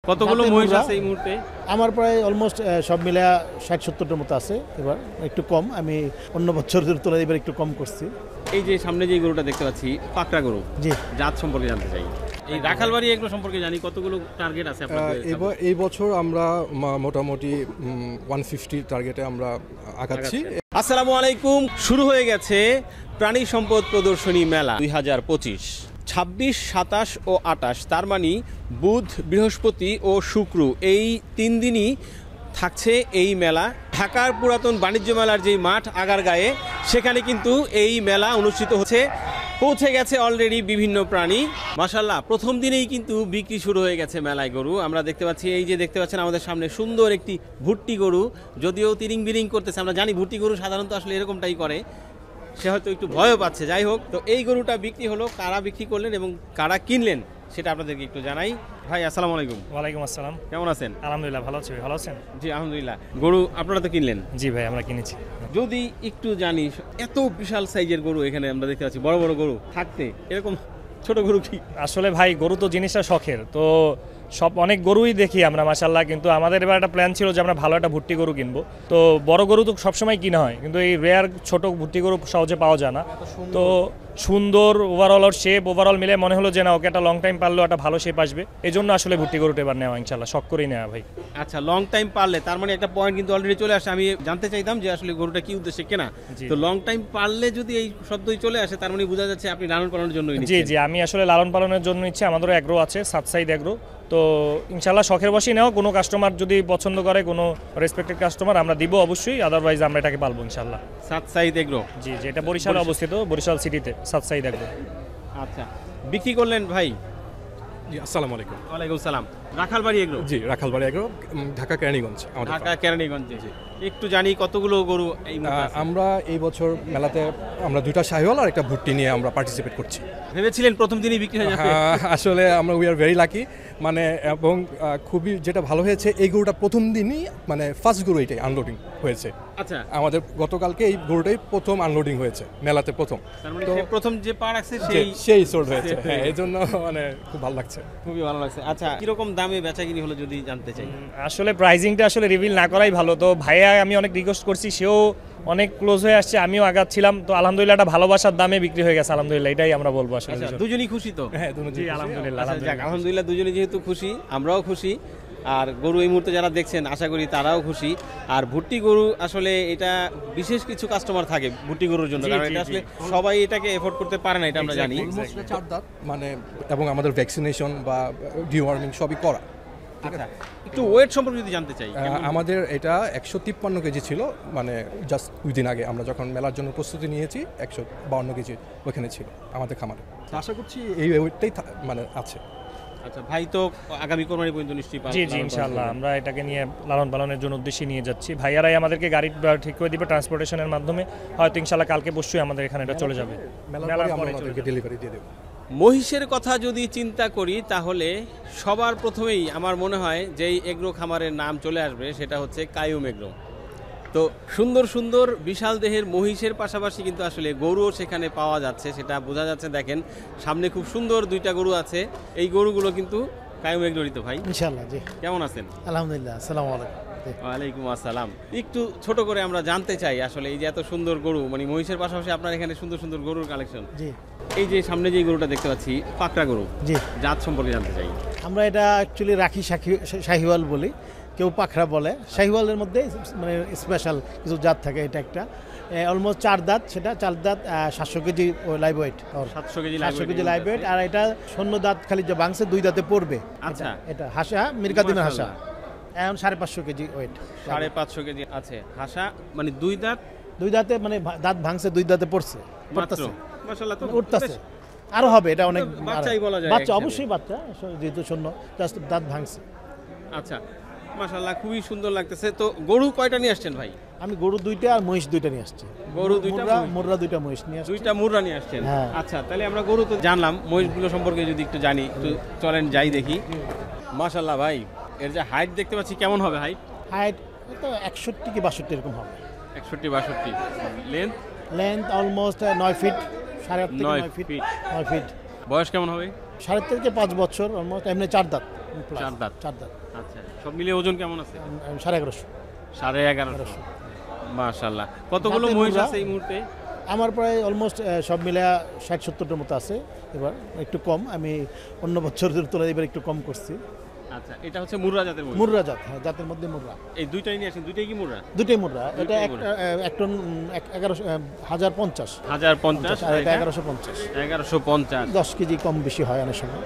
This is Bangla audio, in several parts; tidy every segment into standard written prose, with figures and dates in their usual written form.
কতগুলো মহিষ আছে এই মুহূর্তে? আমার প্রায় অলমোস্ট সব মিলে 60-70টার মতো আছে। এবার একটু কম, আমি অন্য বছরের তুলনায় এবার একটু কম করছি। এই যে সামনে যে গরুটা দেখতে পাচ্ছি পাকড়া গরু, জি, জাত সম্পর্কে জানতে চাই। এই রাখালবাড়ি এগুলো সম্পর্কে জানি, কতগুলো টার্গেট আছে আপনাদের? এই বছর আমরা মোটামুটি 150 টার্গেটে আমরা আগাচ্ছি। আসসালামু আলাইকুম। শুরু হয়ে গেছে প্রাণী সম্পদ প্রদর্শনী মেলা 2025। 26, 27 ও 28, তার মানে বুধ, বৃহস্পতি ও শুক্র, এই 3 দিনই থাকছে এই মেলা। ঢাকার পুরাতন বাণিজ্য মেলার যেই মাঠ আগারগাঁয়ে, সেখানে কিন্তু এই মেলা অনুষ্ঠিত হচ্ছে। পৌঁছে গেছে অলরেডি বিভিন্ন প্রাণী। মাশাআল্লাহ, প্রথম দিনেই কিন্তু বিক্রি শুরু হয়ে গেছে মেলায় গরু। আমরা দেখতে পাচ্ছি, এই যে দেখতে পাচ্ছেন আমাদের সামনে সুন্দর একটি ভুট্টি গরু, যদিও তিরিং বিরিং করতেছে। আমরা জানি ভুট্টি গরু সাধারণত আসলে এরকমটাই করে, সে হয়তো একটু ভয়ও পাচ্ছে। যাই হোক, তো এই গরুটা বিক্রি হলো। কারা বিক্রি করলেন এবং কারা কিনলেন সেটা আপনাদেরকে একটু জানাই। ভাই আসসালামু আলাইকুম। ওয়ালাইকুম আসসালাম। কেমন আছেন? আলহামদুলিল্লাহ ভালো আছি। ভালো আছেন? জি আলহামদুলিল্লাহ। গরু আপনারা তো কিনলেন? জি ভাই, আমরা কিনেছি। যদি একটু জানি, এত বিশাল সাইজের গরু এখানে আমরা দেখতে পাচ্ছি, বড় বড় গরু থাকতে এরকম ছোট গরু কি? আসলে ভাই, গরু তো জিনিসটা শখের, তো সব অনেক গরুই দেখি আমরা মাশাআল্লাহ, কিন্তু আমাদের এবার একটা প্ল্যান ছিল যে আমরা ভালো একটা ভুট্টি গরু কিনবো। তো বড় গরু তো সবসময় কিনা হয়, কিন্তু এই রেয়ার ছোট ভুট্টি গরু সহজে পাওয়া যায় না। তো সুন্দর ওভারঅল ওর শেপ ওভারঅল মিলে মনে হলো যে না, ওকে একটা লং টাইম পারলেও একটা ভালো শেপ আসবে, এই জন্য আসলে ভুট্টি গরুটা এবার নেওয়া ইনশাল্লাহ, শখ করেই নেওয়া ভাই। আচ্ছা, লং টাইম পারলে তার মানে একটা পয়েন্ট কিন্তু অলরেডি চলে আসে। আমি জানতে চাইতাম যে আসলে গরুটা কি উদ্দেশ্যে কেনা। তো লং টাইম পারলে যদি এই শব্দই চলে আসে, তার মানে বোঝা যাচ্ছে আপনি লালন পালনের জন্য। জি জি, আমি আসলে লালন পালনের জন্য ইচ্ছে। আমাদেরও এগ্রো আছে, সাতসাইড এগ্রো। তো ইনশাল্লাহ শখের বসেই নেওয়া। কোনো কাস্টমার যদি পছন্দ করে, কোনো রেসপেক্টেড কাস্টমার, আমরা দিব অবশ্যই, আদারওয়াইজ আমরা এটাকে পালবো ইনশাল্লাহ। সাতসাইড এগ্রো? জি, যেটা বরিশালে অবস্থিত, বরিশাল সিটিতে সাতসাইড এগ্রো। আচ্ছা, বিক্রি করলেন ভাই? জি, আসসালামু আলাইকুম। ওয়ালাইকুম সালাম। রাখালবাড়ি এগ্রো? জি, রাখালবাড়ি এগ্রো, ঢাকা কেরানীগঞ্জ। ঢাকা কেরানীগঞ্জে। একটু জানি কতগুলো গরু এই মুহূর্তে আছে? আমরা এই বছর মেলাতে আমরা 2টা শাহিওয়াল আর একটা ভুট্টি নিয়ে আমরা পার্টিসিপেট করছি। ভেবেছিলেন প্রথম দিনই বিক্রি হয়ে যাবে? আসলে আমরা উই আর ভেরি লাকি, মানে এবং খুবই যেটা ভালো হয়েছে, এই গরুটা প্রথম দিনই মানে ফার্স্ট গরু এটাই আনলোডিং হয়েছে। আচ্ছা, আমাদের গতকালকে এই গরুটাই প্রথম আনলোডিং হয়েছে মেলাতে প্রথম। তো প্রথম যে পা রাখছে সেই সোল্ড হয়েছে। হ্যাঁ, এই জন্য মানে খুব ভালো লাগছে, খুবই ভালো লাগছে। আচ্ছা, কিরকম দামে বেচাকিনি হলো যদি জানতে চাই? আসলে প্রাইজিংটা আসলে রিভিল না করাই ভালো। তো ভাইয়া আমি অনেক রিকোয়েস্ট করছি, সেও অনেক ক্লোজ হয়ে আসছে, আমিও আগাচ্ছিলাম। তো আলহামদুলিল্লাহ একটা ভালোবাসার দামে বিক্রি হয়ে গেছে আলহামদুলিল্লাহ, এটাই আমরা বলবো আসলে। দুজনই খুশি তো? হ্যাঁ, দুজনই আলহামদুলিল্লাহ। আলহামদুলিল্লাহ, দুজনই যেহেতু খুশি, আমরাও খুশি। আর গরু এই মুহূর্তে যারা দেখছেন, আশা করি তারাও খুশি। আর ভুট্টি গরু আসলে এটা বিশেষ কিছু কাস্টমার থাকে ভুট্টি গরুর জন্য, কারণ এটা আসলে সবাই এটাকে এফোর্ড করতে পারে না, এটা আমরা জানি। 4 দাঁত মানে, এবং আমাদের ভ্যাকসিনেশন বা ডিওয়ার্মিং সবই করা। আচ্ছা, একটু ওয়েট সম্পর্কে যদি জানতে চাই। আমাদের এটা 153 কেজি ছিল, মানে জাস্ট 2 দিন আগে আমরা যখন মেলার জন্য প্রস্তুতি নিয়েছি 152 কেজি ওখানে ছিল আমাদের খামারে। আশা করছি এই ওয়েটটাই মানে আছে। আচ্ছা ভাই, তো আগামী কোরবানি পর্যন্ত নিশ্চয়ই পাবেন? জি জি, ইনশাআল্লাহ আমরা এটাকে নিয়ে লালন পালনের জন্য উদ্দেশ্যে নিয়ে যাচ্ছি। ভাইয়ারাই আমাদেরকে গাড়ি ঠিক করে দিবে ট্রান্সপোর্টেশনের মাধ্যমে, হয়তো ইনশাআল্লাহ কালকে পরশুই আমাদের এখানে এটা চলে যাবে। মেলার পরে আমাদেরকে ডেলিভারি দিয়ে দেব। মহিষের কথা যদি চিন্তা করি, তাহলে সবার প্রথমেই আমার মনে হয় যেই এগ্রো খামারের নাম চলে আসবে সেটা হচ্ছে কায়ুম এগ্রো। তো সুন্দর সুন্দর বিশাল দেহের মহিষের পাশাপাশি কিন্তু আসলে গরুও সেখানে পাওয়া যাচ্ছে, সেটা বোঝা যাচ্ছে। দেখেন সামনে খুব সুন্দর 2টা গরু আছে, এই গরুগুলো কিন্তু কায়ুম এগ্রোরই তো ভাই? ইনশাআল্লাহ। জি, কেমন আছেন? আলহামদুলিল্লাহ। আসসালামু আলাইকুম। ওয়ালাইকুম আসসালাম। একটু ছোট করে আমরা জানতে চাই আসলে এই যে এত সুন্দর গরু, মানে মহিষের পাশাপাশি আপনার এখানে সুন্দর সুন্দর গরুর কালেকশন। জি, এই যে সামনে যে গরুটা দেখতে পাচ্ছি পাকড়া গরু, জি, জাত সম্পর্কে জানতে চাই। আমরা এটা অ্যাকচুয়ালি রাখি শাহিওয়াল বলি, কেউ পাখরা বলে। শাহিওয়ালের মধ্যে মানে স্পেশাল কিছু জাত থাকে। এটা একটা অলমোস্ট 4 দাঁত, সেটা 4 দাঁত, 700 kg live weight. 700 kg live weight. আর এটা 0 দাঁত খালি যে ভাঙছে 2 দাঁতে পড়বে। আচ্ছা, এটা হাসা, মিরকাদিনের হাসা, এখন 550 কেজি ওয়েট। 550 কেজি আছে হাসা, মানে 2 দাঁতে মানে দাঁত ভাঙছে, 2 দাঁতে পড়ছে, মাশাআল্লাহ, তো উঠতেছে। আরো হবে, এটা অনেক বাচ্চাই বলা যায়। বাচ্চা, অবশ্যই বাচ্চা, যেহেতু 0 জাস্ট দাঁত ভাঙছে। আচ্ছা, মাশাআল্লাহ, খুবই সুন্দর লাগতেছে। তো গরু কয়টা নিয়ে আসছেন ভাই? আমি গরু 2টা আর মহিষ 2টা নিয়ে আসছি। গরু 2টা, মুররা 2টা মহিষ নিয়ে আসছি। 2টা মুররা নিয়ে আসছেন? হ্যাঁ। আচ্ছা, তাহলে আমরা গরু তো জানলাম, মহিষগুলো সম্পর্কে যদি একটু জানি, একটু চলেন যাই দেখি। মাশাআল্লাহ ভাই, এর যে হাইট দেখতে পাচ্ছি, কেমন হবে হাইট? তো 61 কি 62 এরকম হবে। 61-62। লেন্থ অলমোস্ট 9 ফিট, 8.5 থেকে 9 ফিট। 9 ফিট। বয়স কেমন হবে? 3.5 থেকে 5 বছর অলমোস্ট। এমনি 4 দাঁত। plus, 4 দাঁত। 4 দাঁত। আচ্ছা, সব মিলিয়ে ওজন কেমন আছে? 1150। 1150। মাশাআল্লাহ। কতগুলো দাঁতের মহিষ মুরা? আছে এই মুহূর্তে? আমার প্রায় অলমোস্ট সব মিলে 60-70টার মতো আছে। এবার একটু কম, আমি অন্য বছরের তুলনায় এবার একটু কম করছি। আচ্ছা, এটা হচ্ছে মুর্রা জাতের মহিষ। মুর্রা জাত, হ্যাঁ, জাতের মধ্যে মুর্রা। এই দুইটাই নিয়ে আসেন, দুইটাই কি মুর্রা? দুটোই মুর্রা। এটা দুইটাই এক মুর্রা। এক টন 1050। 1050 আর এটা 1150। 1150। 10 কেজি কম বেশি হয় অনেক সময়।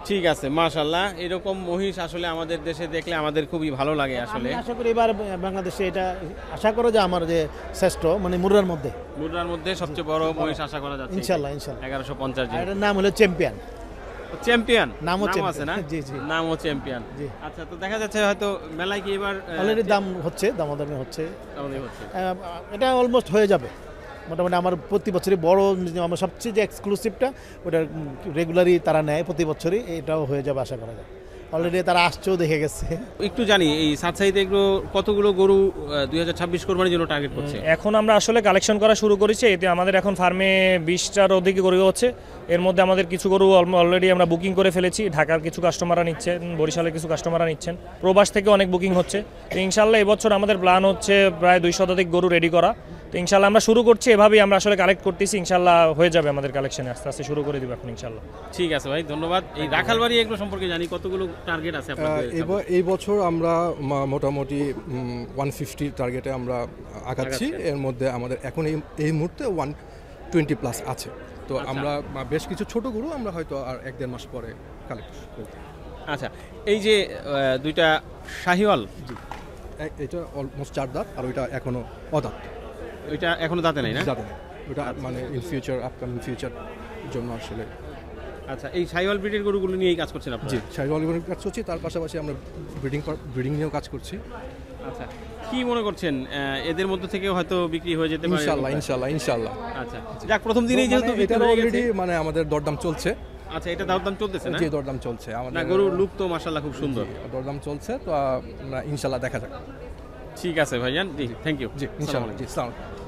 ঠিক আছে, মাশাআল্লাহ। এরকম মহিষ আসলে আমাদের দেশে দেখলে আমাদের খুবই ভালো লাগে আসলে। আমি আশা করি এবার বাংলাদেশে এটা আশা করো যে আমার যে শ্রেষ্ঠ মানে মুর্রার মধ্যে, মুর্রার মধ্যে সবচেয়ে বড় মহিষ আশা করা যাচ্ছে। ইনশাল্লাহ ইনশাল্লাহ। 1150 জি। আর এটার নাম হলো চ্যাম্পিয়ন। চ্যাম্পিয়ন নামও নাম champion। আছে না? জি, জি। নামও চ্যাম্পিয়ন। জি। আচ্ছা, তো দেখা যাচ্ছে হয়তো মেলায় কি এবার অলরেডি দাম হচ্ছে, দামাদামি হচ্ছে। আমাদের হচ্ছে। এটা অলমোস্ট হয়ে যাবে মোটামুটি। আমার প্রতি বছরই বড় আমার সবচেয়ে যে এক্সক্লুসিভটা ওটা রেগুলারই তারা নেয় প্রতি বছরই, এটাও হয়ে যাবে আশা করা যায়। অলরেডি তারা আসছেও, দেখে গেছে। একটু জানি এই সাতসাইতে এগুলো কতগুলো গরু 2026 কোরবানির জন্য টার্গেট করছে? এখন আমরা আসলে কালেকশন করা শুরু করেছি। এতে আমাদের এখন ফার্মে 20টার অধিক গরু হচ্ছে। এর মধ্যে আমাদের কিছু গরু অলরেডি আমরা বুকিং করে ফেলেছি। ঢাকার কিছু কাস্টমাররা নিচ্ছেন, বরিশালের কিছু কাস্টমাররা নিচ্ছেন, প্রবাস থেকে অনেক বুকিং হচ্ছে। তো ইনশাল্লাহ এবছর আমাদের প্ল্যান হচ্ছে প্রায় 200 শতাধিক গরু রেডি করা। তো ইনশাল্লাহ আমরা শুরু করছি, এভাবেই আমরা আসলে কালেক্ট করতেছি। ইনশাল্লাহ হয়ে যাবে আমাদের কালেকশনে, আস্তে আস্তে শুরু করে দিব এখন ইনশাল্লাহ। ঠিক আছে ভাই, ধন্যবাদ। এই রাখালবাড়ি এগুলো সম্পর্কে জানি, কতগুলো টার্গেট আছে আপনাদের? এই বছর আমরা মোটামুটি 150 টার্গেটে আমরা আগাচ্ছি। এর মধ্যে আমাদের এখন এই মুহূর্তে 120+ আছে। তো আমরা বেশ কিছু ছোট গরু আমরা হয়তো আর 1-1.5 মাস পরে কালেক্ট করব। আচ্ছা, এই যে দুইটা শাহিওয়াল, এটা অলমোস্ট 4 দাঁত, আর ওইটা এখনো অদাঁত। ওইটা এখনো দাঁতে নাই না? দাঁতে নেই। ওটা মানে ইন ফিউচার, আপকামিং ফিউচার জন্য আসলে। আচ্ছা, এই শাহিওয়াল ব্রিডের গরুগুলো নিয়েই কাজ করছেন আপনারা? জি, শাহিওয়াল গরুর কাজ করছি, তার পাশাপাশি আমরা ব্রিডিং নিয়েও কাজ করছি। আচ্ছা, কি মনে করছেন এদের মধ্যে থেকে হয়তো বিক্রি হয়ে যেতে পারে? ইনশাআল্লাহ। আচ্ছা, যাক, প্রথম দিনেই যেহেতু বিক্রি এটা হয়ে গেছে। অলরেডি মানে আমাদের দরদাম চলছে। আচ্ছা, এটা দরদাম চলতেছে না? জি, দরদাম চলছে না, আমাদের। গরুর লুক তো মাশাআল্লাহ খুব সুন্দর। দরদাম চলছে, তো ইনশাআল্লাহ দেখা যাক। ঠিক আছে ভাইজান, জি, থ্যাংক ইউ। জি, ইনশাআল্লাহ। জি, আসসালামু আলাইকুম।